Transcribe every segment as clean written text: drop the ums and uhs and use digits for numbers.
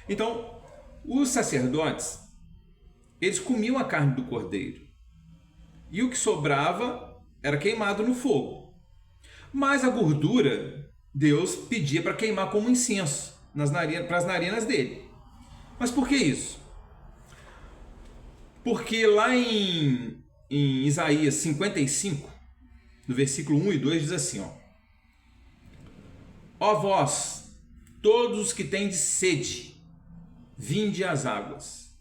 Então, os sacerdotes, eles comiam a carne do cordeiro. E o que sobrava era queimado no fogo. Mas a gordura, Deus pedia para queimar como incenso para as narinas dele. Mas por que isso? Porque lá em Isaías 55, no versículo 1 e 2, diz assim, ó vós, todos os que tendes sede, vinde às águas.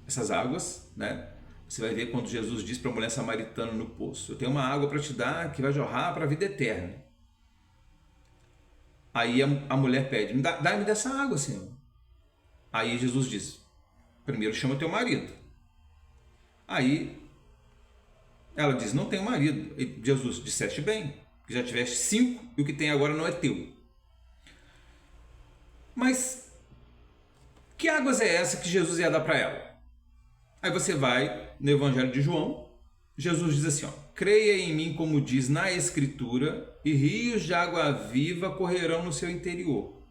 Essas águas, né? Você vai ver quando Jesus diz para a mulher samaritana no poço: eu tenho uma água para te dar que vai jorrar para a vida eterna. Aí a mulher pede: dá-me dessa água, Senhor. Aí Jesus diz: primeiro chama teu marido. Aí ela diz: não tenho marido. E Jesus: disseste bem, que já tiveste 5 e o que tem agora não é teu. Mas que águas é essa que Jesus ia dar para ela? Aí você vai no Evangelho de João, Jesus diz assim, creia em mim como diz na Escritura, e rios de água viva correrão no seu interior.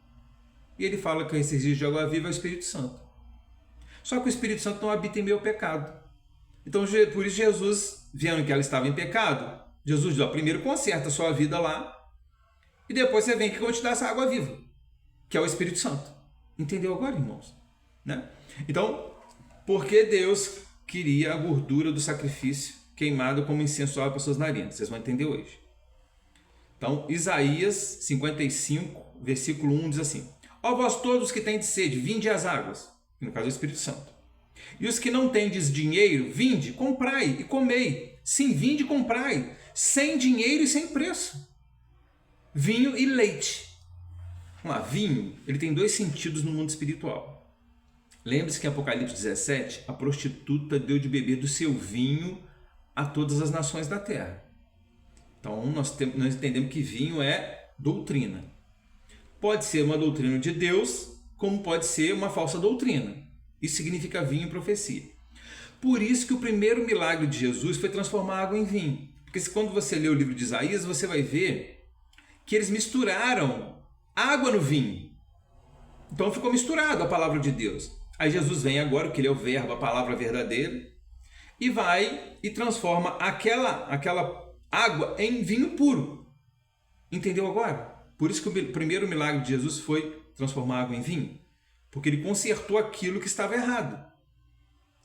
E ele fala que esses rios de água viva é o Espírito Santo. Só que o Espírito Santo não habita em meu pecado. Então, por isso Jesus, vendo que ela estava em pecado, Jesus diz, primeiro conserta a sua vida lá, e depois você vem que eu vou te dar essa água viva, que é o Espírito Santo. Entendeu agora, irmãos? Né? Então, por que Deus queria a gordura do sacrifício queimado como incenso suave para suas narinas? Vocês vão entender hoje. Então, Isaías 55, versículo 1 diz assim: ó vós todos que tendes sede, vinde às águas, que no caso é o Espírito Santo. E os que não tendes dinheiro, vinde, comprai e comei. Sim, vinde e comprai, sem dinheiro e sem preço. Vinho e leite. Vamos lá, vinho, ele tem 2 sentidos no mundo espiritual. Lembre-se que em Apocalipse 17, a prostituta deu de beber do seu vinho a todas as nações da terra. Então, nós entendemos que vinho é doutrina. Pode ser uma doutrina de Deus, como pode ser uma falsa doutrina. Isso significa vinho e profecia. Por isso que o primeiro milagre de Jesus foi transformar água em vinho. Porque quando você lê o livro de Isaías, você vai ver que eles misturaram água no vinho. Então ficou misturado a palavra de Deus. Aí Jesus vem agora, que ele é o verbo, a palavra verdadeira, e vai e transforma aquela água em vinho puro. Entendeu agora? Por isso que o primeiro milagre de Jesus foi transformar água em vinho. Porque ele consertou aquilo que estava errado.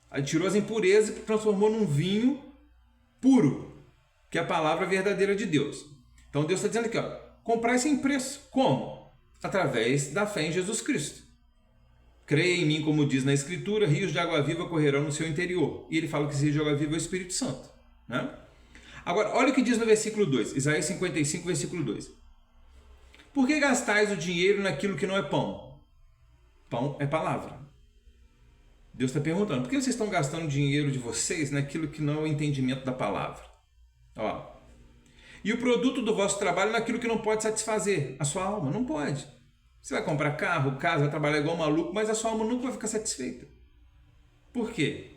Aí tirou as impurezas e transformou num vinho puro, que é a palavra verdadeira de Deus. Então Deus está dizendo aqui, comprar sem preço. Como? Através da fé em Jesus Cristo. Creia em mim, como diz na Escritura, rios de água viva correrão no seu interior. E ele fala que esse rio de água viva é o Espírito Santo. Né? Agora, olha o que diz no versículo 2, Isaías 55, versículo 2. Por que gastais o dinheiro naquilo que não é pão? Pão é palavra. Deus está perguntando, por que vocês estão gastando o dinheiro de vocês naquilo que não é o entendimento da palavra? E o produto do vosso trabalho naquilo que não pode satisfazer a sua alma? Não pode. Você vai comprar carro, casa, vai trabalhar igual um maluco, mas a sua alma nunca vai ficar satisfeita. Por quê?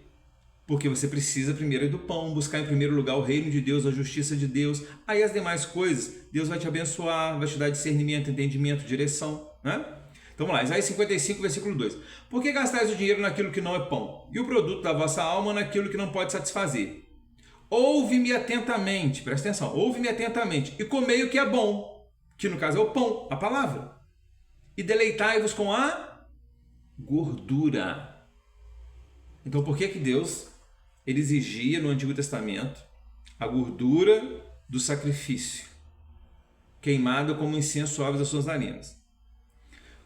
Porque você precisa primeiro do pão, buscar em primeiro lugar o reino de Deus, a justiça de Deus. Aí as demais coisas, Deus vai te abençoar, vai te dar discernimento, entendimento, direção. Né? Então vamos lá, Isaías 55, versículo 2. Por que gastais o dinheiro naquilo que não é pão? E o produto da vossa alma naquilo que não pode satisfazer? Ouve-me atentamente, presta atenção, ouve-me atentamente e comei o que é bom, que no caso é o pão, a palavra. E deleitai-vos com a gordura. Então por que Deus ele exigia no Antigo Testamento a gordura do sacrifício, queimada como incenso suave das suas narinas?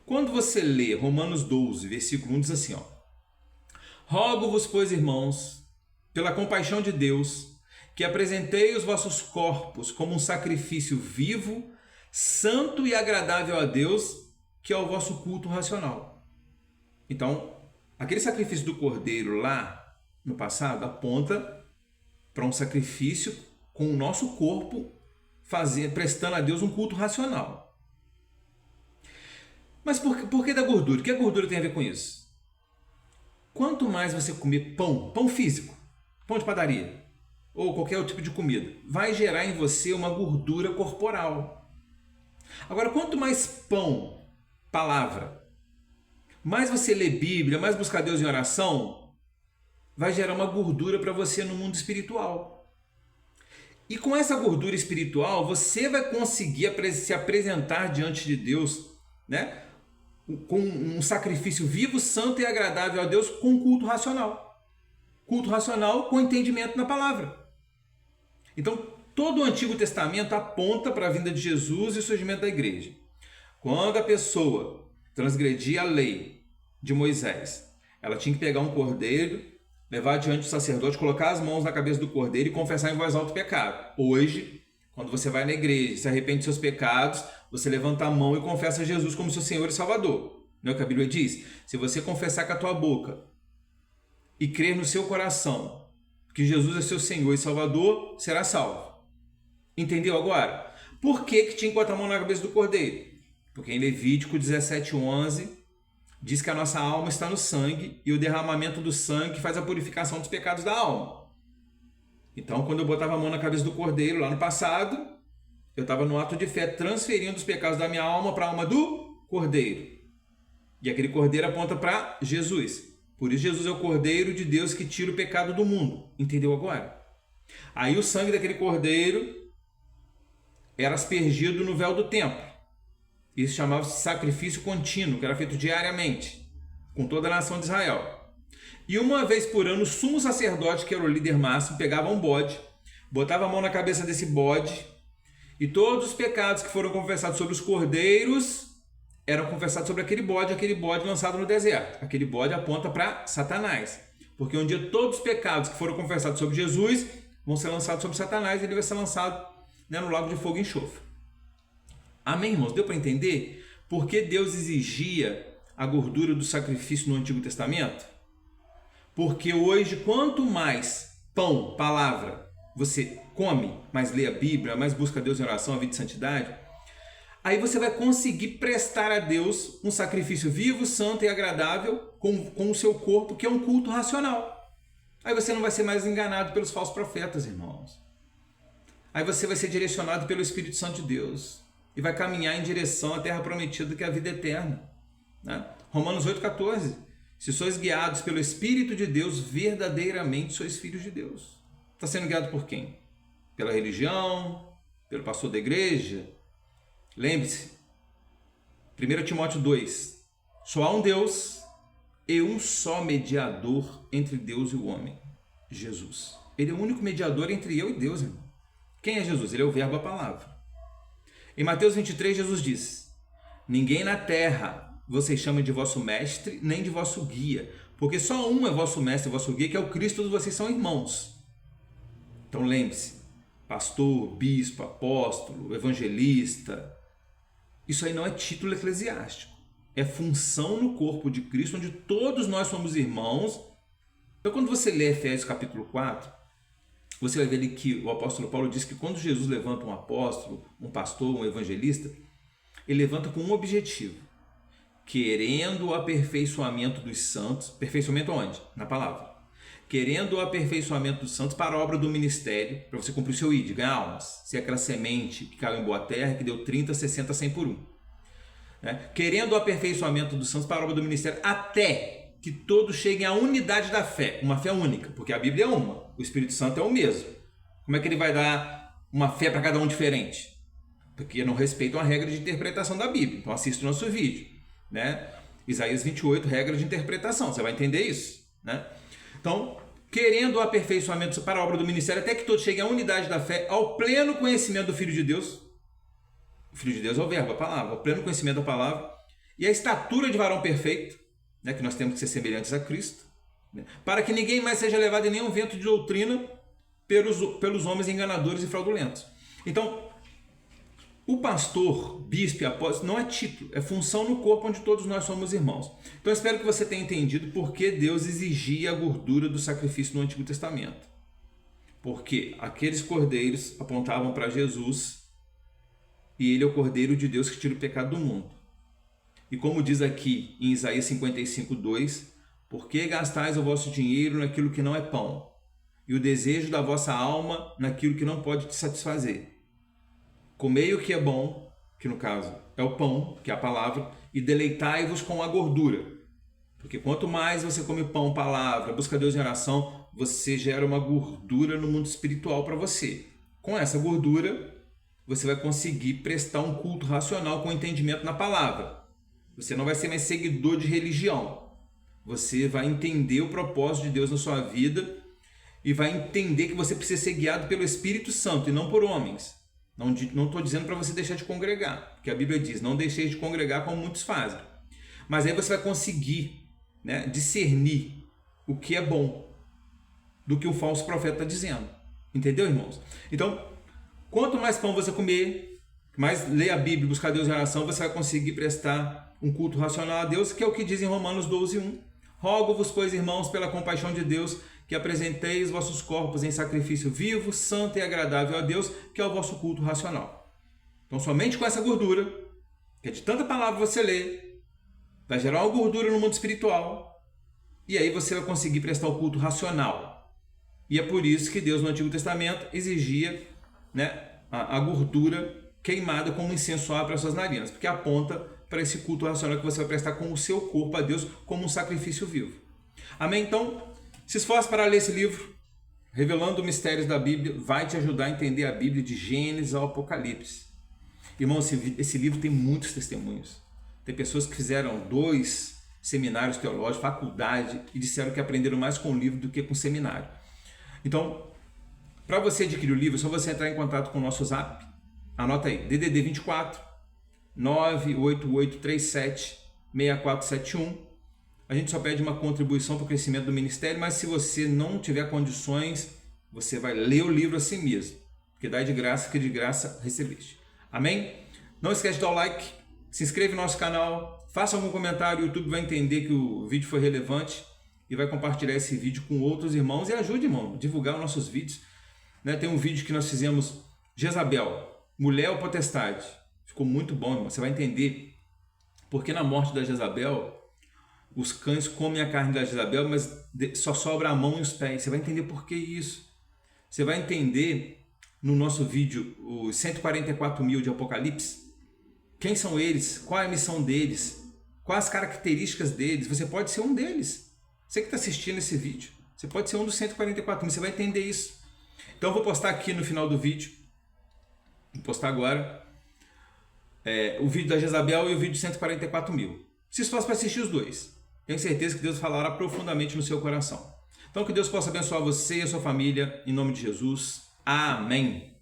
Quando você lê Romanos 12, versículo 1, diz assim, rogo-vos, pois, irmãos, pela compaixão de Deus, que apresentei os vossos corpos como um sacrifício vivo, santo e agradável a Deus, que é o vosso culto racional. Então, aquele sacrifício do cordeiro lá no passado aponta para um sacrifício com o nosso corpo prestando a Deus um culto racional. Mas por que da gordura? O que a gordura tem a ver com isso? Quanto mais você comer pão físico, pão de padaria, ou qualquer outro tipo de comida, vai gerar em você uma gordura corporal. Agora, quanto mais pão, palavra, mais você lê Bíblia, mais buscar Deus em oração, vai gerar uma gordura para você no mundo espiritual. E com essa gordura espiritual, você vai conseguir se apresentar diante de Deus, né? Com um sacrifício vivo, santo e agradável a Deus, com culto racional. Culto racional com entendimento na palavra. Então, todo o Antigo Testamento aponta para a vinda de Jesus e o surgimento da igreja. Quando a pessoa transgredia a lei de Moisés, ela tinha que pegar um cordeiro, levar diante do sacerdote, colocar as mãos na cabeça do cordeiro e confessar em voz alta o pecado. Hoje, quando você vai na igreja e se arrepende dos seus pecados, você levanta a mão e confessa Jesus como seu Senhor e Salvador. Não é o que a Bíblia diz? Se você confessar com a tua boca e crer no seu coração que Jesus é seu Senhor e Salvador, será salvo. Entendeu agora? Por que tinha que botar a mão na cabeça do cordeiro? Porque em Levítico 17:11 diz que a nossa alma está no sangue e o derramamento do sangue faz a purificação dos pecados da alma. Então, quando eu botava a mão na cabeça do cordeiro lá no passado, eu estava no ato de fé transferindo os pecados da minha alma para a alma do cordeiro. E aquele cordeiro aponta para Jesus. Por isso Jesus é o cordeiro de Deus que tira o pecado do mundo. Entendeu agora? Aí o sangue daquele cordeiro era aspergido no véu do templo. Isso chamava-se sacrifício contínuo, que era feito diariamente, com toda a nação de Israel. E uma vez por ano, o sumo sacerdote, que era o líder máximo, pegava um bode, botava a mão na cabeça desse bode, e todos os pecados que foram confessados sobre os cordeiros eram confessados sobre aquele bode lançado no deserto. Aquele bode aponta para Satanás, porque um dia todos os pecados que foram confessados sobre Jesus vão ser lançados sobre Satanás e ele vai ser lançado, né, no lago de fogo e enxofre. Amém, irmãos? Deu para entender por que Deus exigia a gordura do sacrifício no Antigo Testamento? Porque hoje, quanto mais pão, palavra, você come, mais lê a Bíblia, mais busca Deus em oração, a vida de santidade, aí você vai conseguir prestar a Deus um sacrifício vivo, santo e agradável com o seu corpo, que é um culto racional. Aí você não vai ser mais enganado pelos falsos profetas, irmãos. Aí você vai ser direcionado pelo Espírito Santo de Deus e vai caminhar em direção à terra prometida, que é a vida eterna, né? Romanos 8,14. Se sois guiados pelo Espírito de Deus, verdadeiramente sois filhos de Deus. Está sendo guiado por quem? Pela religião? Pelo pastor da igreja? Lembre-se, 1 Timóteo 2. Só há um Deus e um só mediador entre Deus e o homem, Jesus. Ele é o único mediador entre eu e Deus, irmão. Quem é Jesus? Ele é o verbo, a palavra. Em Mateus 23, Jesus diz: ninguém na terra vocês chamam de vosso mestre, nem de vosso guia, porque só um é vosso mestre e vosso guia, que é o Cristo, todos vocês são irmãos. Então lembre-se, pastor, bispo, apóstolo, evangelista, isso aí não é título eclesiástico, é função no corpo de Cristo, onde todos nós somos irmãos. Então quando você lê Efésios capítulo 4, você vai ver ali que o apóstolo Paulo diz que quando Jesus levanta um apóstolo, um pastor, um evangelista, ele levanta com um objetivo: querendo o aperfeiçoamento dos santos. Aperfeiçoamento onde? Na palavra. Querendo o aperfeiçoamento dos santos para a obra do ministério, para você cumprir o seu ID, ganhar almas, ser aquela semente que caiu em boa terra, que deu 30, 60, 100 por um. Né? Querendo o aperfeiçoamento dos santos para a obra do ministério, até que todos cheguem à unidade da fé, uma fé única, porque a Bíblia é uma, o Espírito Santo é o mesmo. Como é que ele vai dar uma fé para cada um diferente? Porque não respeitam a regra de interpretação da Bíblia. Então assista o nosso vídeo, né? Isaías 28, regra de interpretação, você vai entender isso, né? Então, querendo o aperfeiçoamento para a obra do ministério, até que todos cheguem à unidade da fé, ao pleno conhecimento do Filho de Deus. O Filho de Deus é o verbo, a palavra, ao pleno conhecimento da palavra, e a estatura de varão perfeito, né, que nós temos que ser semelhantes a Cristo, né, para que ninguém mais seja levado em nenhum vento de doutrina pelos homens enganadores e fraudulentos. Então, o pastor, bispo e apóstolo não é título, é função no corpo onde todos nós somos irmãos. Então, eu espero que você tenha entendido por que Deus exigia a gordura do sacrifício no Antigo Testamento. Porque aqueles cordeiros apontavam para Jesus e ele é o cordeiro de Deus que tira o pecado do mundo. E como diz aqui em Isaías 55, 2, por que gastais o vosso dinheiro naquilo que não é pão, e o desejo da vossa alma naquilo que não pode te satisfazer? Comei o que é bom, que no caso é o pão, que é a palavra, e deleitai-vos com a gordura. Porque quanto mais você come pão, palavra, busca Deus em oração, você gera uma gordura no mundo espiritual para você. Com essa gordura, você vai conseguir prestar um culto racional com entendimento na palavra. Você não vai ser mais seguidor de religião. Você vai entender o propósito de Deus na sua vida e vai entender que você precisa ser guiado pelo Espírito Santo e não por homens. Não estou dizendo para você deixar de congregar, porque a Bíblia diz, não deixeis de congregar como muitos fazem. Mas aí você vai conseguir, né, discernir o que é bom do que o falso profeta está dizendo. Entendeu, irmãos? Então, quanto mais pão você comer, mais ler a Bíblia e buscar Deus em oração, você vai conseguir prestar um culto racional a Deus, que é o que diz em Romanos 12:1. Rogo-vos, pois, irmãos, pela compaixão de Deus, que apresenteis vossos corpos em sacrifício vivo, santo e agradável a Deus, que é o vosso culto racional. Então, somente com essa gordura, que é de tanta palavra você lê, vai gerar uma gordura no mundo espiritual, e aí você vai conseguir prestar o culto racional. E é por isso que Deus no Antigo Testamento exigia, né, a gordura queimada como incenso suave para suas narinas, porque aponta para esse culto racional que você vai prestar com o seu corpo a Deus como um sacrifício vivo. Amém? Então, se esforce para ler esse livro, Revelando Mistérios da Bíblia, vai te ajudar a entender a Bíblia de Gênesis ao Apocalipse. Irmão, esse livro tem muitos testemunhos. Tem pessoas que fizeram 2 seminários teológicos, faculdade, e disseram que aprenderam mais com o livro do que com o seminário. Então, para você adquirir o livro, é só você entrar em contato com o nosso Zap. Anota aí, DDD 24 98837 6471. A gente só pede uma contribuição para o crescimento do ministério, mas se você não tiver condições, você vai ler o livro assim mesmo, porque dá de graça, que de graça recebeste. Amém? Não esquece de dar o like, se inscreve no nosso canal, faça algum comentário, o YouTube vai entender que o vídeo foi relevante e vai compartilhar esse vídeo com outros irmãos e ajude, irmão, a divulgar os nossos vídeos. Né? Tem um vídeo que nós fizemos, Jezabel, mulher ou potestade. Ficou muito bom, irmão. Você vai entender porque na morte da Jezabel, os cães comem a carne da Jezabel, mas só sobra a mão e os pés. Você vai entender por que isso. Você vai entender no nosso vídeo, os 144 mil de Apocalipse, quem são eles, qual é a missão deles, quais as características deles. Você pode ser um deles. Você que está assistindo esse vídeo, você pode ser um dos 144 mil, você vai entender isso. Então eu vou postar aqui no final do vídeo, vou postar agora, o vídeo da Jezabel e o vídeo de 144 mil. Se esforce para assistir os dois. Tenho certeza que Deus falará profundamente no seu coração. Então que Deus possa abençoar você e a sua família, em nome de Jesus. Amém.